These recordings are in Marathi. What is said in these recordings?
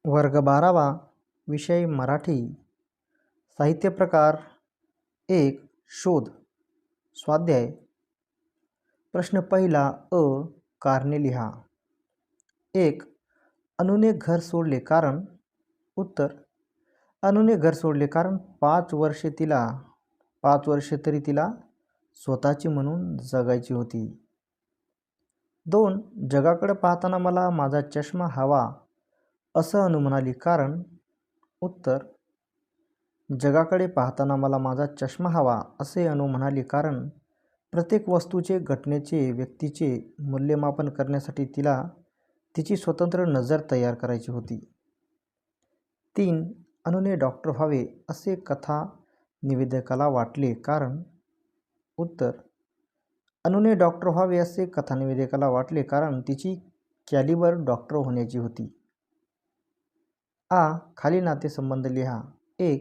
वर्ग 12वा विषय मराठी साहित्य प्रकार 1 शोध स्वाध्याय प्रश्न पहिला अ कारणे लिहा 1 अनुने घर सोडले कारण उत्तर अनुने घर सोडले कारण 5 वर्षे तरी तिला स्वतःची म्हणून जगायची होती 2 जगाकडे पाहताना मला माझा चष्मा हवा असं अनु म्हणाली कारण उत्तर जगाकडे पाहताना मला माझा चष्मा हवा असे अनु म्हणाली कारण प्रत्येक वस्तूचे घटनेचे व्यक्तीचे मूल्यमापन करण्यासाठी तिला तिची स्वतंत्र नजर तयार करायची होती 3 अनुने डॉक्टर व्हावे असे कथा निवेदकाला वाटले कारण उत्तर अनुने डॉक्टर व्हावे असे कथा निवेदकाला वाटले कारण तिची कॅलिबर डॉक्टर होण्याची होती खाली नातेसंबंध लिहा 1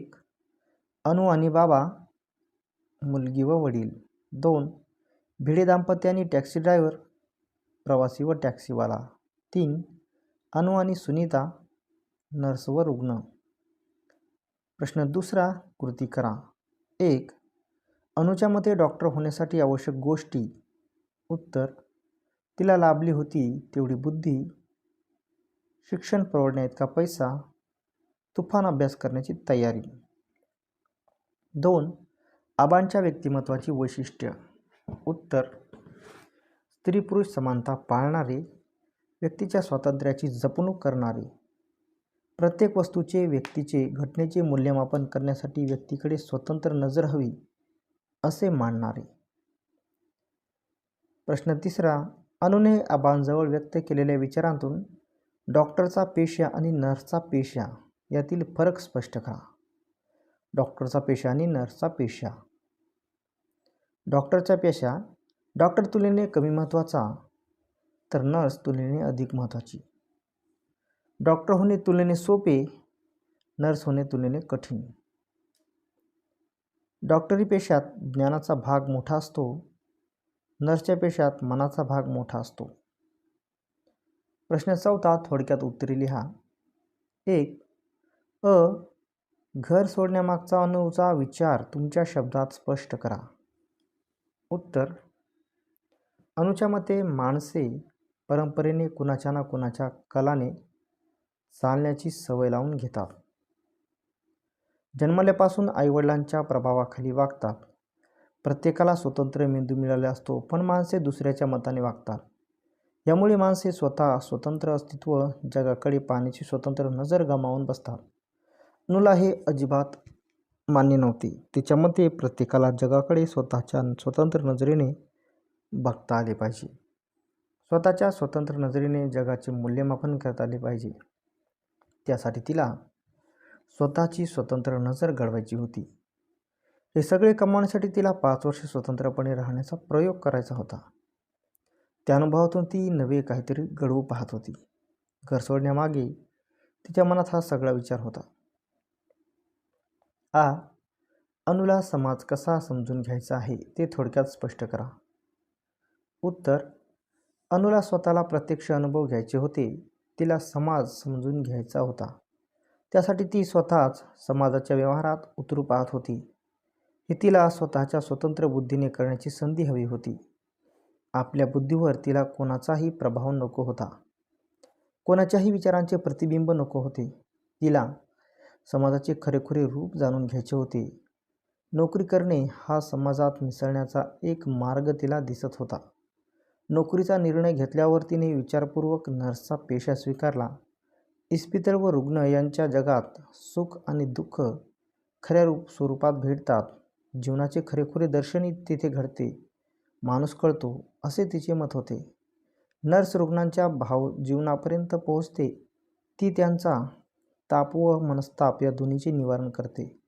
अनु आणि बाबा मुलगी व वडील 2 भिडे दाम्पत्य आणि टॅक्सी ड्रायव्हर प्रवासी व टॅक्सीवाला 3 अनु आणि सुनीता नर्स व रुग्ण प्रश्न दुसरा कृती करा 1 अनुच्या मते डॉक्टर होण्यासाठी आवश्यक गोष्टी उत्तर तिला लाभली होती तेवढी बुद्धी शिक्षण परवडण्याइतका पैसा तुफान अभ्यास करण्याची तयारी 2 आबांच्या व्यक्तिमत्वाची वैशिष्ट्य उत्तर स्त्री पुरुष समानता पाळणारे व्यक्तीच्या स्वातंत्र्याची जपणूक करणारे प्रत्येक वस्तूचे व्यक्तीचे घटनेचे मूल्यमापन करण्यासाठी व्यक्तीकडे स्वतंत्र नजर हवी असे मानणारे प्रश्न तिसरा अनुने आबांजवळ व्यक्त केलेल्या विचारांतून डॉक्टरचा पेशा आणि नर्सचा पेशा यातील फरक स्पष्ट करा डॉक्टरचा पेशा आणि नर्सचा पेशा डॉक्टरचा पेशा डॉक्टर तुलनेने कमी महत्त्वाचा तर नर्स तुलनेने अधिक महत्त्वाची डॉक्टर होणे तुलनेने सोपे नर्स होणे तुलनेने कठीण डॉक्टरी पेशात ज्ञानाचा भाग मोठा असतो नर्सच्या पेशात मनाचा भाग मोठा असतो प्रश्न चौथा थोडक्यात उत्तरे लिहा 1 घर सोडण्यामागचा अनुचा विचार तुमच्या शब्दात स्पष्ट करा उत्तर अनुच्या मते माणसे परंपरेने कुणाच्या ना कुणाच्या कलाने चालण्याची सवय लावून घेतात जन्मल्यापासून आईवडिलांच्या प्रभावाखाली वागतात प्रत्येकाला स्वतंत्र मेंदू मिळाला असतो पण माणसे दुसऱ्याच्या मताने वागतात यामुळे माणसे स्वतंत्र अस्तित्व जगाकडे पाहण्याची स्वतंत्र नजर गमावून बसतात अनुला हे अजिबात मान्य नव्हते तिच्या मते प्रत्येकाला जगाकडे स्वतःच्या स्वतंत्र नजरेने बघता आले पाहिजे स्वतःच्या स्वतंत्र नजरेने जगाचे मूल्यमापन करता आले पाहिजे त्यासाठी तिला स्वतःची स्वतंत्र नजर घडवायची होती हे सगळे कमावण्यासाठी तिला 5 वर्षे स्वतंत्रपणे राहण्याचा प्रयोग करायचा होता त्या अनुभवातून ती नवे काहीतरी घडवू पाहत होती घर सोडण्यामागे तिच्या मनात हा सगळा विचार होता अनुला समाज कसा समजून घ्यायचा आहे ते थोडक्यात स्पष्ट करा उत्तर अनुला स्वतःला प्रत्यक्ष अनुभव घ्यायचे होते तिला समाज समजून घ्यायचा होता त्यासाठी ती स्वतःच समाजाच्या व्यवहारात उतरू पाहत होती ही तिला स्वतःच्या स्वतंत्र बुद्धीने करण्याची संधी हवी होती आपल्या बुद्धीवर तिला कोणाचाही प्रभाव नको होता कोणाच्याही विचारांचे प्रतिबिंब नको होते तिला समाजाचे खरेखुरे रूप जाणून घ्यायचे होते नोकरी करणे हा समाजात मिसळण्याचा एक मार्ग तिला दिसत होता नोकरीचा निर्णय घेतल्यावर तिने विचारपूर्वक नर्सचा पेशा स्वीकारला इस्पितळ व रुग्ण यांच्या जगात सुख आणि दुःख खऱ्या स्वरूपात भेटतात जीवनाचे खरेखुरे दर्शनही तिथे घडते माणूस कळतो असे तिचे मत होते नर्स रुग्णांच्या जीवनापर्यंत पोहोचते ती त्यांचा ताप व मनस्ताप या दोन्हीचे निवारण करते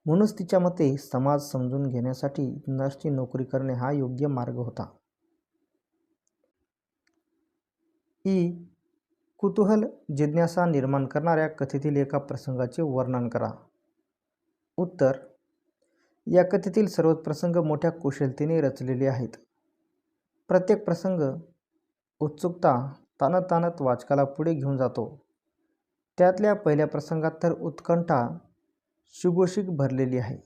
म्हणूनच तिच्या मते समाज समजून घेण्यासाठी नर्सची नोकरी करणे हा योग्य मार्ग होता कुतूहल जिज्ञासा निर्माण करणाऱ्या कथेतील एका प्रसंगाचे वर्णन करा उत्तर या कथेतील सर्वच प्रसंग मोठ्या कुशलतेने रचलेले आहेत प्रत्येक प्रसंग उत्सुकता ताणत वाचकाला पुढे घेऊन जातो त्यातल्या पहिल्या प्रसंगात तर उत्कंठा शुगोशिक भरलेली आहे.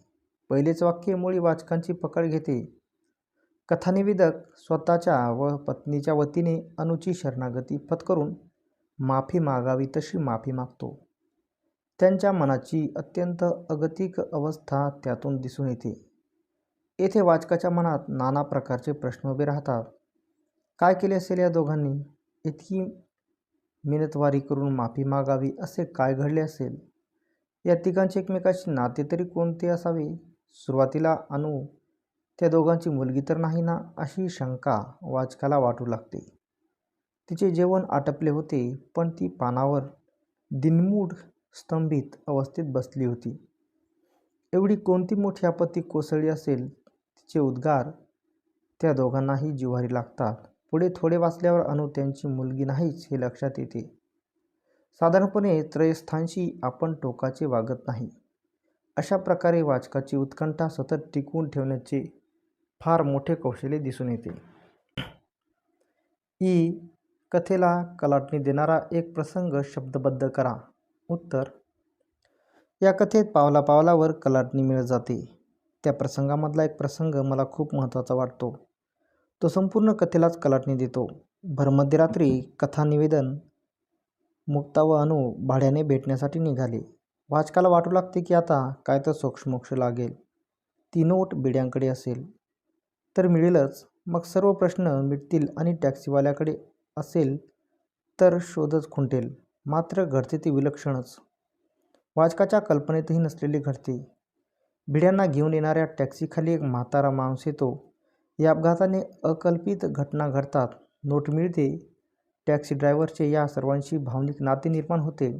पहिलेच वाक्य मुळी वाचकांची पकड घेते. कथानिवेदक स्वतःच्या व पत्नीच्या वतीने अनुची शरणागती पत्करून माफी मागावी तशी माफी मागतो. त्यांच्या मनाची अत्यंत अगतिक अवस्था त्यातून दिसून येते. येथे वाचकाच्या मनात नाना प्रकारचे प्रश्न उभे राहतात. काय केले असेल या दोघांनी? इतकी मिन्नतवारी करून माफी मागावी असे काय घडले असेल? या तिघांचे एकमेकांशी नाते तरी कोणते असावे? सुरुवातीला अनु त्या दोघांची मुलगी तर नाही ना, अशी शंका वाचकाला वाटू लागते. तिचे जेवण आटपले होते, पण ती पानावर दिनमूड स्तंभित अवस्थेत बसली होती. एवढी कोणती मोठी आपत्ती कोसळली असेल? तिचे उद्गार त्या दोघांनाही जिव्हारी लागतात. पुढे थोडे वाचल्यावर अनु त्यांची मुलगी नाहीच हे लक्षात येते. साधारणपणे त्रयस्थांशी आपण टोकाचे वागत नाही. अशा प्रकारे वाचकाची उत्कंठा सतत टिकवून ठेवण्याचे फार मोठे कौशल्य दिसून येते. ई कथेला कलाटणी देणारा एक प्रसंग शब्दबद्ध करा. उत्तर: या कथेत पावला पावलावर कलाटणी मिळत जाते. त्या प्रसंगामधला एक प्रसंग मला खूप महत्त्वाचा वाटतो. तो संपूर्ण कथेलाच कलाटणी देतो. भरमध्यरात्री कथानिवेदन मुक्ता व अनु भाड्याने भेटण्यासाठी निघाले. वाचकाला वाटू लागते की आता काय तर सोक्षमोक्ष लागेल. ती नोट बिड्यांकडे असेल तर मिळेलच, मग सर्व प्रश्न मिटतील आणि टॅक्सीवाल्याकडे असेल तर शोधच खुंटेल. मात्र घडते ते विलक्षणच. वाचकाच्या कल्पनेतही नसलेले घडते. भिड्यांना घेऊन येणाऱ्या टॅक्सीखाली एक म्हातारा माणूस येतो. या अपघाताने अकल्पित घटना घडतात. नोट मिळते. टॅक्सी ड्रायव्हरचे या सर्वांशी भावनिक नाते निर्माण होते.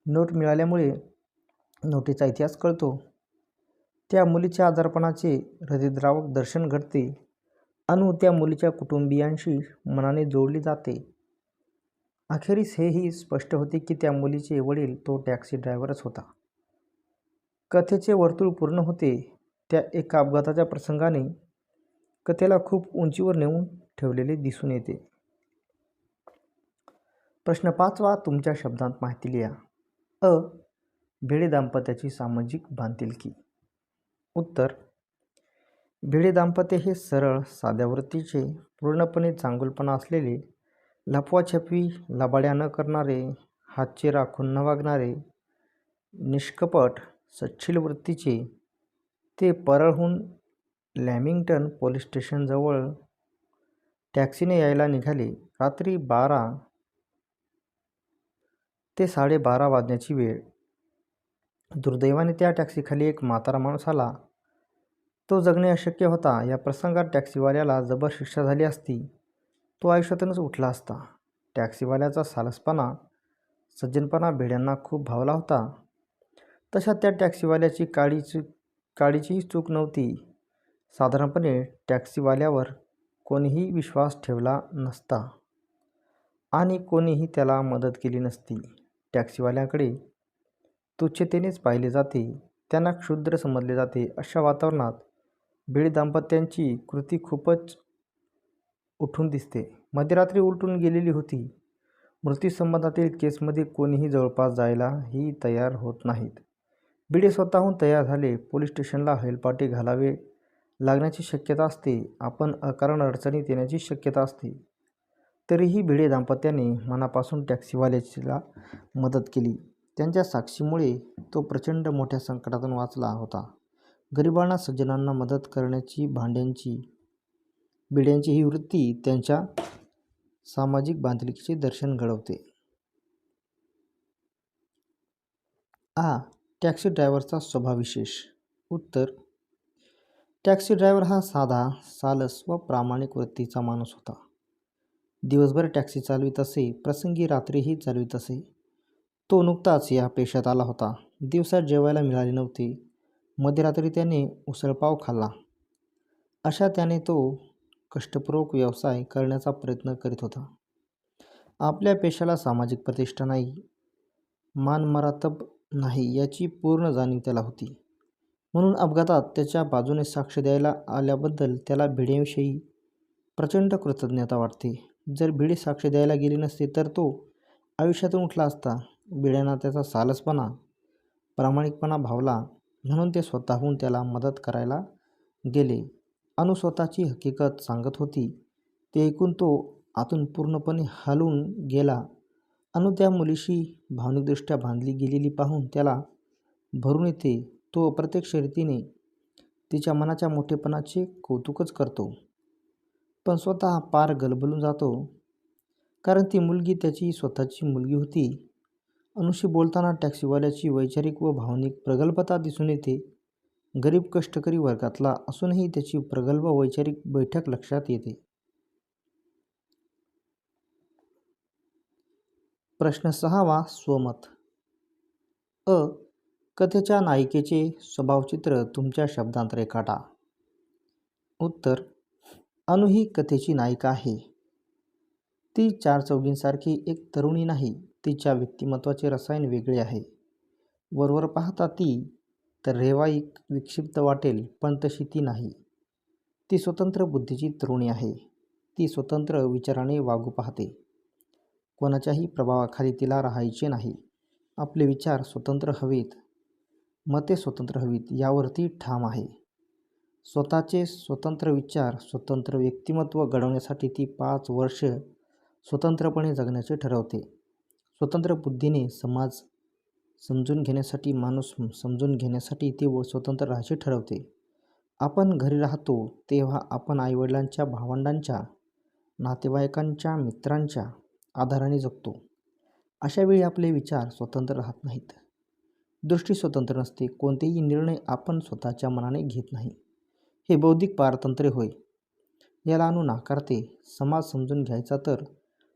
नोट मिळाल्यामुळे नोटीचा इतिहास कळतो. त्या मुलीच्या आजारपणाचे हृदयद्रावक दर्शन घडते. अनु त्या मुलीच्या कुटुंबियांशी मनाने जोडली जाते. अखेरीस हेही स्पष्ट होते की त्या मुलीचे वडील तो टॅक्सी ड्रायव्हरच होता. कथेचे वर्तुळ पूर्ण होते. त्या एका अपघाताच्या प्रसंगाने कथेला खूप उंचीवर नेऊन ठेवलेले दिसून येते. प्रश्न 5वा तुमच्या शब्दांत माहिती लिहा. अ. भिडे दाम्पत्याची सामाजिक बांधिलकी. उत्तर: भिडे दाम्पत्य हे सरळ, साध्या वृत्तीचे, पूर्णपणे चांगुलपणा असलेले, लपवाछपवी, लबाड्या न करणारे, हातचे राखून न वागणारे, निष्कपट, सच्छील वृत्तीचे. ते परळहून लॅमिंग्टन पोलीस स्टेशनजवळ टॅक्सीने यायला निघाले. रात्री 12 ते 12:30 वाजण्याची वेळ. दुर्दैवाने त्या टॅक्सीखाली एक म्हातारा माणूस आला. तो जगणे अशक्य होता. या प्रसंगात टॅक्सीवाल्याला जबर शिक्षा झाली असती. तो आयुष्यातूनच उठला असता. टॅक्सीवाल्याचा सालसपणा, सज्जनपणा भिड्यांना खूप भावला होता. तशा त्या टॅक्सीवाल्याची काडीचीही चूक नव्हती. साधारणपणे टॅक्सीवाल्यावर कोणीही विश्वास ठेवला नसता आणि कोणीही त्याला मदत केली नसती. टॅक्सीवाल्याकडे तुच्छतेनेच पाहिले जाते. त्यांना क्षुद्र समजले जाते. अशा वातावरणात भिडे दाम्पत्याची कृती खूपच उठून दिसते. मध्यरात्री उलटून गेलेली होती. मृत्यूसंबंधातील केसमध्ये कोणीही जवळपास जायलाही तयार होत नाहीत. भिडे स्वतःहून तयार झाले. पोलीस स्टेशनला हेलपाटे घालावे लागण्याची शक्यता असते. आपण अकारण अडचणीत येण्याची शक्यता असते. तरीही भिडे दाम्पत्याने मनापासून टॅक्सीवाल्याला मदत केली. त्यांच्या साक्षीमुळे तो प्रचंड मोठ्या संकटातून वाचला होता. गरिबांना, सज्जनांना मदत करण्याची भिड्यांची ही वृत्ती त्यांच्या सामाजिक बांधिलकीचे दर्शन घडवते. आ. टॅक्सी ड्रायव्हरचा स्वभावविशेष. उत्तर: टॅक्सी ड्रायव्हर हा साधा, सालस व प्रामाणिक वृत्तीचा माणूस होता. दिवसभर टॅक्सी चालवीत असे, प्रसंगी रात्रीही चालवीत असे. तो नुकताच या पेशात आला होता. दिवसा जेवायला मिळाले नव्हते. मध्यरात्री त्याने उसळपाव खाल्ला. अशा त्याने तो कष्टपूर्वक व्यवसाय करण्याचा प्रयत्न करीत होता. आपल्या पेशाला सामाजिक प्रतिष्ठा नाही, मानमरातब नाही याची पूर्ण जाणीव त्याला होती. म्हणून अपघातात त्याच्या बाजूने साक्ष द्यायला आल्याबद्दल त्याला भिड्यांविषयी प्रचंड कृतज्ञता वाटते. जर भिडे साक्ष द्यायला गेले नसते तर तो आयुष्यातून उठला असता. बिड्यांना त्याचा सालसपणा, प्रामाणिकपणा भावला म्हणून ते स्वतःहून त्याला मदत करायला गेले. अनु स्वतःची हकीकत सांगत होती. ते ऐकून तो आतून पूर्णपणे हलून गेला. अनु त्या मुलीशी भावनिकदृष्ट्या बांधली गेलेली पाहून त्याला भरून येते. तो अप्रत्यक्ष रीतीने तिच्या मनाच्या मोठेपणाचे कौतुकच करतो, पण स्वतः पार गलबलून जातो, कारण ती मुलगी त्याची स्वतःची मुलगी होती. अनुशी बोलताना टॅक्सीवाल्याची वैचारिक व भावनिक प्रगल्भता दिसून येते. गरीब कष्टकरी वर्गातला असूनही त्याची प्रगल्भ वैचारिक बैठक लक्षात येते. प्रश्न 6वा. स्वमत. कथेच्या नायिकेचे स्वभावचित्र तुमच्या शब्दांत रेखाटा. उत्तर. अनु ही कथेची नायिका आहे. ती चार चौघींसारखी एक तरुणी नाही. तिच्या व्यक्तिमत्वाचे रसायन वेगळे आहे. वरवर पाहता ती तर रेवाईक विक्षिप्त वाटेल, पण तशी ती नाही. ती स्वतंत्र बुद्धीची तरुणी आहे. ती स्वतंत्र विचाराने वागू पाहते. कोणाच्याही प्रभावाखाली तिला राहायचे नाही. आपले विचार स्वतंत्र हवेत, मते स्वतंत्र हवीत, यावर ती ठाम आहे. स्वतःचे स्वतंत्र विचार, स्वतंत्र व्यक्तिमत्व घडवण्यासाठी ती 5 वर्ष स्वतंत्रपणे जगण्याचे ठरवते. स्वतंत्र बुद्धीने समाज समजून घेण्यासाठी, माणूस समजून घेण्यासाठी ती स्वतंत्र राहायचे ठरवते. आपण घरी राहतो तेव्हा आपण आईवडिलांच्या, भावंडांच्या, नातेवाईकांच्या, मित्रांच्या आधाराने जगतो. अशा वेळी आपले विचार स्वतंत्र राहत नाहीत. दृष्टी स्वतंत्र नसते. कोणतेही निर्णय आपण स्वतःच्या मनाने घेत नाही. हे बौद्धिक पारतंत्र्य होय. याला अनु नाकारते. समाज समजून घ्यायचा तर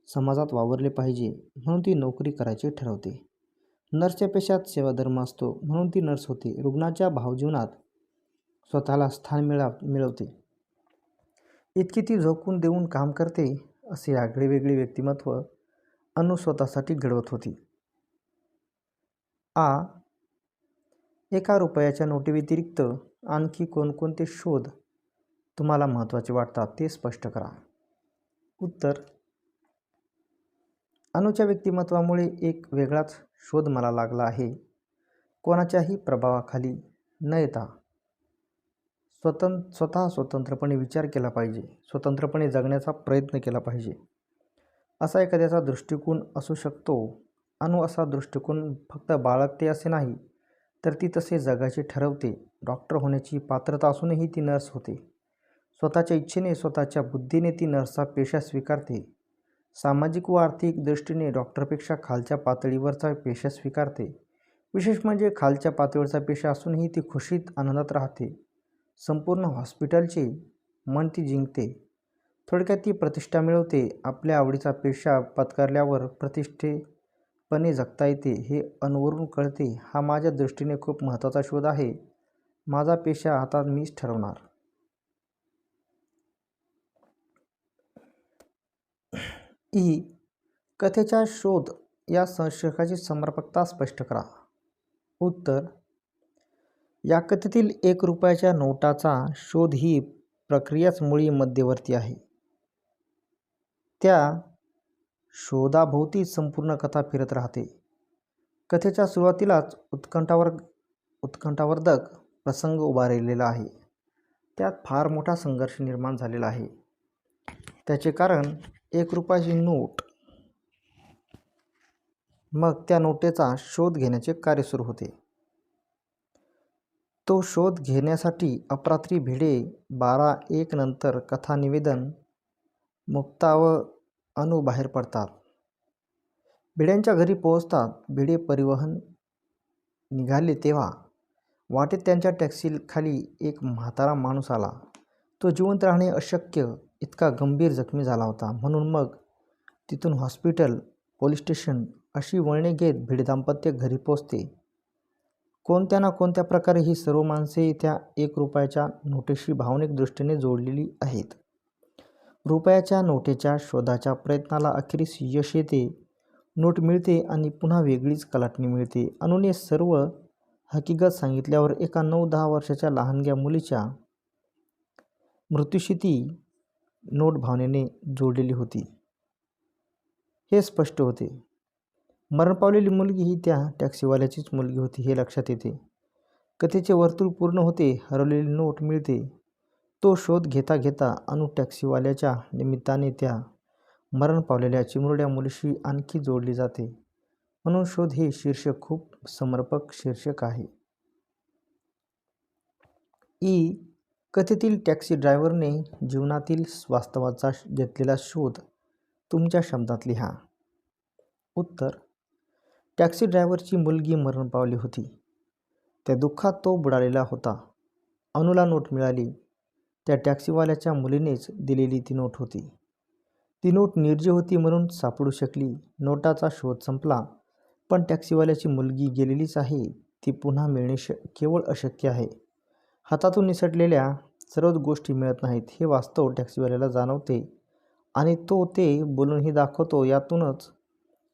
समाजात वावरले पाहिजे म्हणून ती नोकरी करायचे ठरवते. नर्सच्या पेशात सेवाधर्म असतो म्हणून ती नर्स होते. रुग्णाच्या भावजीवनात स्वतःला स्थान मिळवते. इतकी ती झोकून देऊन काम करते. असे आगळेवेगळे व्यक्तिमत्व अनु स्वतःसाठी घडवत होती. एका रुपयाच्या नोटेव्यतिरिक्त आणखी कोणकोणते शोध तुम्हाला महत्त्वाचे वाटतात ते स्पष्ट करा. उत्तर. अनुच्या व्यक्तिमत्वामुळे एक वेगळाच शोध मला लागला आहे. कोणाच्याही प्रभावाखाली न येता स्वतः स्वतंत्रपणे विचार केला पाहिजे. स्वतंत्रपणे जगण्याचा प्रयत्न केला पाहिजे, असा एखाद्याचा दृष्टिकोन असू शकतो. अनु असा दृष्टिकोन फक्त बाळगते असे नाही, तर ती तसे जगायचे ठरवते. डॉक्टर होण्याची पात्रता असूनही ती नर्स होते. स्वतःच्या इच्छेने, स्वतःच्या बुद्धीने ती नर्सचा पेशा स्वीकारते. सामाजिक व आर्थिक दृष्टीने डॉक्टरपेक्षा खालच्या पातळीवरचा पेशा स्वीकारते. विशेष म्हणजे खालच्या पातळीवरचा पेशा असूनही ती खुशीत, आनंदात राहते. संपूर्ण हॉस्पिटलचे मन ती जिंकते. थोडक्यात ती प्रतिष्ठा मिळवते. आपल्या आवडीचा पेशा पत्करल्यावर प्रतिष्ठेपणे जगता येते हे अनुवरून कळते. हा माझ्या दृष्टीने खूप महत्त्वाचा शोध आहे. माझा पेशा आता मीच ठरवणार. कथेच्या शोध या शीर्षकाची समर्पकता स्पष्ट करा. उत्तर. या कथेतील 1 रुपयाच्या नोटाचा शोध ही प्रक्रियाच मुळी मध्यवर्ती आहे. त्या शोधाभोवती संपूर्ण कथा फिरत राहते. कथेच्या सुरुवातीलाच उत्कंठावर्धक प्रसंग उभारलेला आहे. त्यात फार मोठा संघर्ष निर्माण झालेला आहे. त्याचे कारण 1 रुपयाची नोट. मग त्या नोटेचा शोध घेण्याचे कार्य सुरू होते. तो शोध घेण्यासाठी अपरात्री भिडे 12:01 नंतर कथानिवेदन मुक्ता व अनु बाहेर पडतात. भिड्यांच्या घरी पोहोचतात. भिडे परिवहन निघाले तेव्हा वाटेत त्यांच्या टॅक्सीखाली एक म्हातारा माणूस आला. तो जिवंत राहणे अशक्य इतका गंभीर जखमी झाला होता. म्हणून मग तिथून हॉस्पिटल, पोलीस स्टेशन अशी वळणे घेत भिडे दाम्पत्य घरी पोचते. कोणत्या ना कोणत्या प्रकारे ही सर्व माणसे त्या 1 रुपयाच्या नोटेशी भावनिक दृष्टीने जोडलेली आहेत. रुपयाच्या नोटेच्या शोधाच्या प्रयत्नाला अखेरीस यश येते. नोट मिळते आणि पुन्हा वेगळीच कलाटणी मिळते. अनुने सर्व हकीकत सांगितल्यावर एका 9-10 वर्षाच्या लहानग्या मुलीच्या मृत्यूशी ती नोट भावनेने जोडलेली होती हे स्पष्ट होते. मरण पावलेली मुलगी ही त्या टॅक्सीवाल्याचीच मुलगी होती हे लक्षात येते. कथेचे वर्तुळ पूर्ण होते. हरवलेली नोट मिळते. तो शोध घेता घेता अनु टॅक्सीवाल्याच्या निमित्ताने त्या मरण पावलेल्या चिमुरड्या मुलीशी आणखी जोडली जाते. म्हणून शोध हे शीर्षक खूप समर्पक शीर्षक आहे. कथेतील टॅक्सी ड्रायव्हरने जीवनातील वास्तवाचा घेतलेला शोध तुमच्या शब्दात लिहा. उत्तर: टॅक्सी ड्रायव्हरची मुलगी मरण पावली होती. त्या दुःखात तो बुडालेला होता. अनुला नोट मिळाली. त्या टॅक्सीवाल्याच्या मुलीनेच दिलेली ती नोट होती. ती नोट निर्जीव होती म्हणून सापडू शकली. नोटाचा शोध संपला. पण टॅक्सीवाल्याची मुलगी गेलेलीच आहे. ती पुन्हा मिळणे केवळ अशक्य आहे. हातातून निसटलेल्या सर्वच गोष्टी मिळत नाहीत हे वास्तव टॅक्सीवाल्याला जाणवते आणि तो ते बोलूनही दाखवतो. यातूनच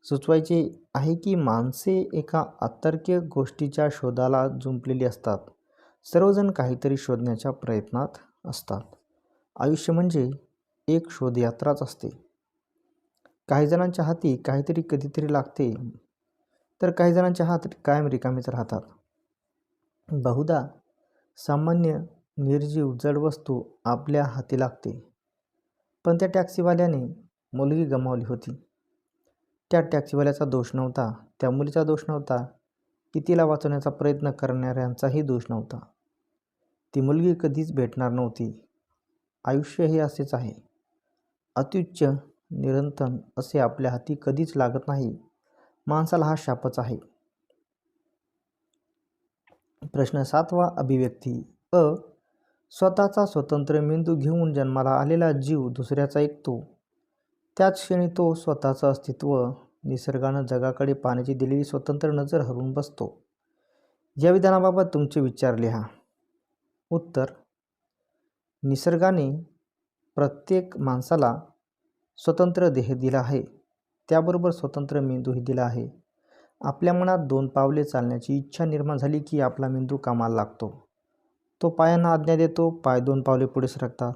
सुचवायचे आहे की माणसे एका अतर्क्य गोष्टीच्या शोधाला जुंपलेली असतात. सर्वजण काहीतरी शोधण्याच्या प्रयत्नात असतात. आयुष्य म्हणजे एक शोधयात्राच असते. काही जणांच्या हाती काहीतरी कधीतरी लागते तर काही जणांचे हात कायम रिकामेच राहतात. बहुधा सामान्य निर्जीव जड वस्तू आपल्या हाती लागते. पण त्या टॅक्सीवाल्याने मुलगी गमावली होती. त्या टॅक्सीवाल्याचा दोष नव्हता. त्या मुलीचा दोष नव्हता की तिला वाचवण्याचा प्रयत्न करणाऱ्यांचाही दोष नव्हता. ती मुलगी कधीच भेटणार नव्हती. आयुष्य हे असेच आहे. अत्युच्च निरंतर असे आपल्या हाती कधीच लागत नाही. माणसाला हा शापच आहे. प्रश्न 7वा अभिव्यक्ती स्वतःचा स्वतंत्र मेंदू घेऊन जन्माला आलेला जीव दुसऱ्याचा ऐकतो. त्याच क्षणी तो स्वतःचं अस्तित्व निसर्गानं जगाकडे पाहण्याची दिलेली स्वतंत्र नजर हरवून बसतो. या विधानाबाबत तुमचे विचार लिहा. उत्तर: निसर्गाने प्रत्येक माणसाला स्वतंत्र देह दिला आहे. त्याबरोबर स्वतंत्र मेंदूही दिला आहे. आपल्या मनात 2 पावले चालण्याची इच्छा निर्माण झाली की आपला मेंदू कामाला लागतो. तो पायांना आज्ञा देतो. पाय 2 पावले पुढे सरकतात.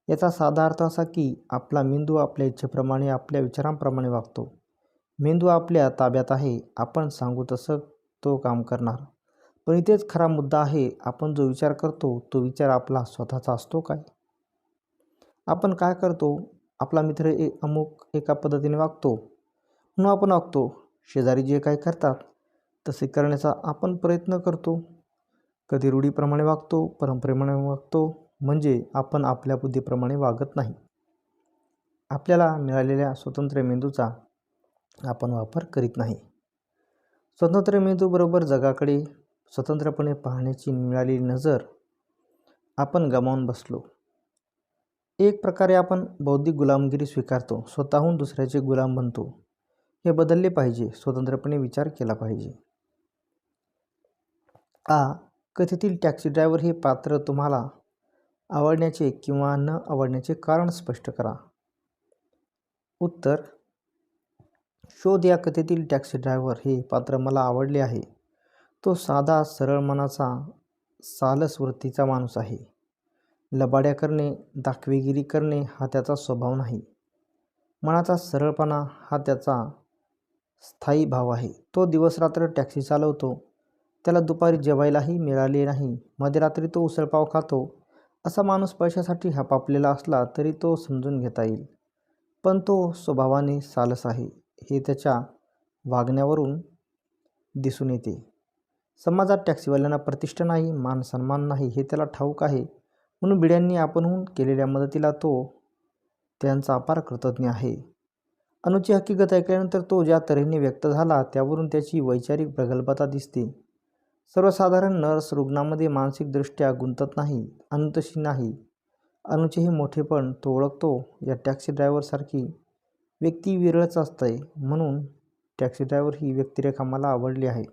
याचा साधा अर्थ असा की आपला मेंदू आपल्या इच्छेप्रमाणे आपल्या विचारांप्रमाणे वागतो. मेंदू आपल्या ताब्यात आहे. आपण सांगू तसं तो काम करणार. पण इथेच खरा मुद्दा आहे. आपण जो विचार करतो तो विचार आपला स्वतःचा असतो काय? आपण काय करतो? आपला मित्र अमुक एका पद्धतीने वागतो म्हणून आपण वागतो. शेजारी जे काही करतात तसे करण्याचा आपण प्रयत्न करतो. कधी रूढीप्रमाणे वागतो, परंपरेप्रमाणे वागतो. म्हणजे आपण आपल्या बुद्धीप्रमाणे वागत नाही. आपल्याला मिळालेल्या स्वतंत्र मेंदूचा आपण वापर करीत नाही. स्वतंत्र मेंदूबरोबर जगाकडे स्वतंत्रपणे पाहण्याची मिळालेली नजर आपण गमावून बसलो. एक प्रकारे आपण बौद्धिक गुलामगिरी स्वीकारतो. स्वतःहून दुसऱ्याचे गुलाम बनतो. हे बदलले पाहिजे. स्वतंत्रपणे विचार केला पाहिजे. कथेतील टॅक्सी ड्रायव्हर हे पात्र तुम्हाला आवडण्याचे किंवा न आवडण्याचे कारण स्पष्ट करा. उत्तर: शोध या कथेतील टॅक्सी ड्रायव्हर हे पात्र मला आवडले आहे. तो साधा, सरळ मनाचा, सालस वृत्तीचा माणूस आहे. लबाड्या करणे, दाखवेगिरी करणे हा त्याचा स्वभाव नाही. मनाचा सरळपणा हा त्याचा स्थायी भाव आहे. तो दिवसरात्र टॅक्सी चालवतो. त्याला दुपारी जेवायलाही मिळाले नाही. मध्यरात्री तो उसळपाव खातो. असा माणूस पैशासाठी हपापलेला असला तरी तो समजून घेता येईल. पण तो स्वभावाने सालस आहे हे त्याच्या वागण्यावरून दिसून येते. समाजात टॅक्सीवाल्यांना प्रतिष्ठा नाही, मान सन्मान नाही हे त्याला ठाऊक आहे. म्हणून बिड्यांनी आपणहून केलेल्या मदतीला तो त्यांचा अपार कृतज्ञ आहे. अनुची हकीकत ऐकल्यानंतर तो ज्या तऱ्हेने व्यक्त झाला त्यावरून त्याची वैचारिक प्रगल्भता दिसते. सर्वसाधारण नर्स रुग्णामध्ये मानसिकदृष्ट्या गुंतत नाही. अनु तशी नाही. अनुचे हे मोठेपण तो ओळखतो. या टॅक्सी ड्रायव्हरसारखी व्यक्ती विरळच असते. म्हणून टॅक्सी ड्रायव्हर ही व्यक्तिरेखा मला आवडली आहे.